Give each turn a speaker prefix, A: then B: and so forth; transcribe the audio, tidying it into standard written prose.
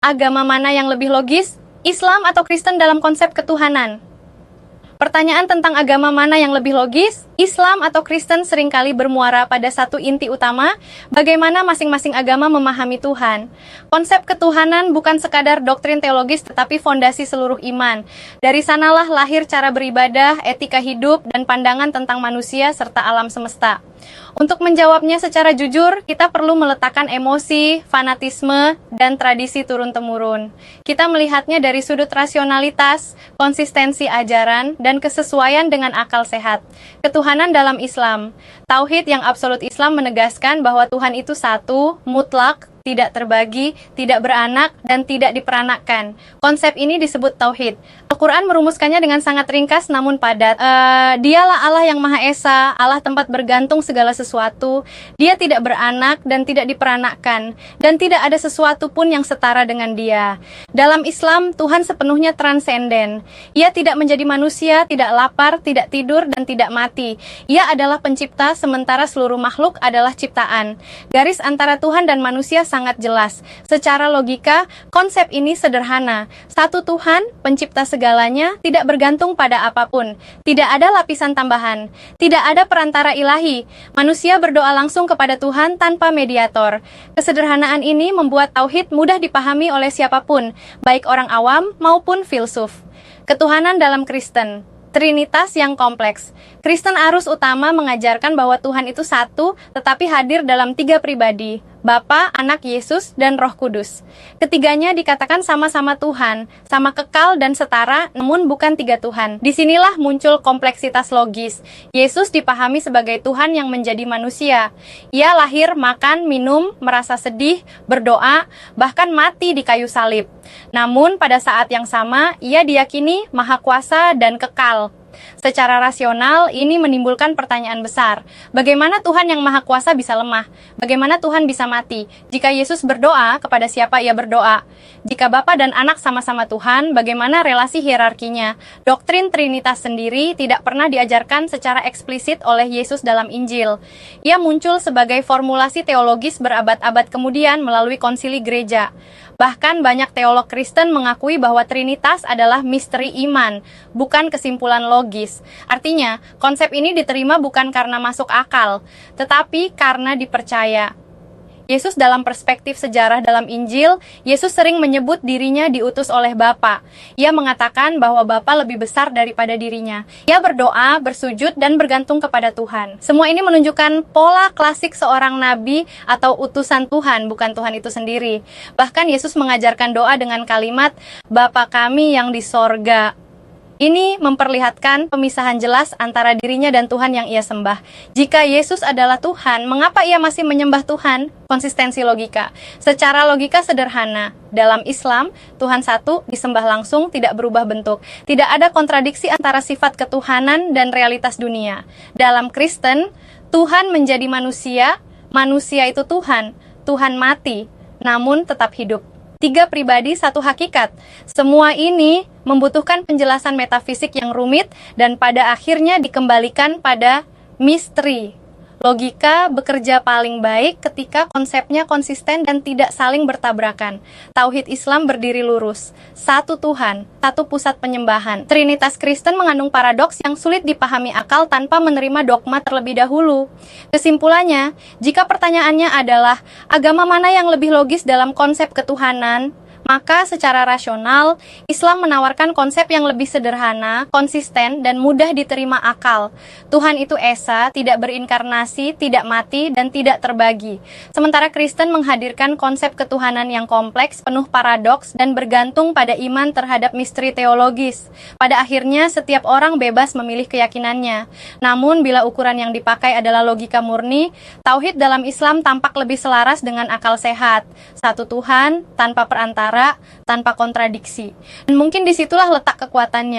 A: Agama mana yang lebih logis? Islam atau Kristen dalam konsep ketuhanan? Pertanyaan tentang agama mana yang lebih logis, Islam atau Kristen seringkali bermuara pada satu inti utama, bagaimana masing-masing agama memahami Tuhan. Konsep ketuhanan bukan sekadar doktrin teologis tetapi fondasi seluruh iman. Dari sanalah lahir cara beribadah, etika hidup, dan pandangan tentang manusia serta alam semesta. Untuk menjawabnya secara jujur, kita perlu meletakkan emosi, fanatisme, dan tradisi turun-temurun. Kita melihatnya dari sudut rasionalitas, konsistensi ajaran, dan kesesuaian dengan akal sehat. Ketuhanan dalam Islam. Tauhid yang absolut Islam menegaskan bahwa Tuhan itu satu, mutlak, tidak terbagi, tidak beranak, dan tidak diperanakkan. Konsep ini disebut tauhid. Al-Quran merumuskannya dengan sangat ringkas namun padat. Dialah Allah yang Maha Esa, Allah tempat bergantung segala sesuatu. Dia tidak beranak dan tidak diperanakkan, dan tidak ada sesuatu pun yang setara dengan Dia. Dalam Islam, Tuhan sepenuhnya transenden. Ia tidak menjadi manusia, tidak lapar, tidak tidur, dan tidak mati. Ia adalah pencipta, sementara seluruh makhluk adalah ciptaan. Garis antara Tuhan dan manusia sangat jelas. Secara logika, konsep ini sederhana. Satu Tuhan, pencipta segalanya, tidak bergantung pada apapun. Tidak ada lapisan tambahan. Tidak ada perantara ilahi. Manusia berdoa langsung kepada Tuhan tanpa mediator. Kesederhanaan ini membuat tauhid mudah dipahami oleh siapapun, baik orang awam maupun filsuf. Ketuhanan dalam Kristen. Trinitas yang kompleks. Kristen arus utama mengajarkan bahwa Tuhan itu satu, tetapi hadir dalam tiga pribadi, Bapa, Anak, Yesus, dan Roh Kudus. Ketiganya dikatakan sama-sama Tuhan, sama kekal dan setara, namun bukan tiga Tuhan. Disinilah muncul kompleksitas logis. Yesus dipahami sebagai Tuhan yang menjadi manusia. Ia lahir, makan, minum, merasa sedih, berdoa, bahkan mati di kayu salib. Namun pada saat yang sama, ia diyakini maha kuasa dan kekal. Secara rasional, ini menimbulkan pertanyaan besar. Bagaimana Tuhan yang Maha Kuasa bisa lemah? Bagaimana Tuhan bisa mati? Jika Yesus berdoa, kepada siapa ia berdoa? Jika Bapa dan Anak sama-sama Tuhan, bagaimana relasi hierarkinya? Doktrin Trinitas sendiri tidak pernah diajarkan secara eksplisit oleh Yesus dalam Injil. Ia muncul sebagai formulasi teologis berabad-abad kemudian melalui konsili gereja. Bahkan banyak teolog Kristen mengakui bahwa Trinitas adalah misteri iman, bukan kesimpulan logis. Artinya, konsep ini diterima bukan karena masuk akal, tetapi karena dipercaya. Yesus dalam perspektif sejarah dalam Injil, Yesus sering menyebut dirinya diutus oleh Bapa. Ia mengatakan bahwa Bapa lebih besar daripada dirinya. Ia berdoa, bersujud, dan bergantung kepada Tuhan. Semua ini menunjukkan pola klasik seorang nabi atau utusan Tuhan, bukan Tuhan itu sendiri. Bahkan Yesus mengajarkan doa dengan kalimat, Bapa kami yang di sorga. Ini memperlihatkan pemisahan jelas antara dirinya dan Tuhan yang ia sembah. Jika Yesus adalah Tuhan, mengapa ia masih menyembah Tuhan? Konsistensi logika. Secara logika sederhana, dalam Islam, Tuhan satu disembah langsung, tidak berubah bentuk. Tidak ada kontradiksi antara sifat ketuhanan dan realitas dunia. Dalam Kristen, Tuhan menjadi manusia itu Tuhan. Tuhan mati, namun tetap hidup. Tiga pribadi, satu hakikat. Semua ini membutuhkan penjelasan metafisik yang rumit dan pada akhirnya dikembalikan pada misteri. Logika bekerja paling baik ketika konsepnya konsisten dan tidak saling bertabrakan. Tauhid Islam berdiri lurus. Satu Tuhan, satu pusat penyembahan. Trinitas Kristen mengandung paradoks yang sulit dipahami akal tanpa menerima dogma terlebih dahulu. Kesimpulannya, jika pertanyaannya adalah agama mana yang lebih logis dalam konsep ketuhanan, maka secara rasional, Islam menawarkan konsep yang lebih sederhana, konsisten, dan mudah diterima akal. Tuhan itu Esa, tidak berinkarnasi, tidak mati, dan tidak terbagi. Sementara Kristen menghadirkan konsep ketuhanan yang kompleks, penuh paradoks, dan bergantung pada iman terhadap misteri teologis. Pada akhirnya, setiap orang bebas memilih keyakinannya. Namun, bila ukuran yang dipakai adalah logika murni, tauhid dalam Islam tampak lebih selaras dengan akal sehat. Satu Tuhan, tanpa perantara, tanpa kontradiksi. Dan mungkin disitulah letak kekuatannya.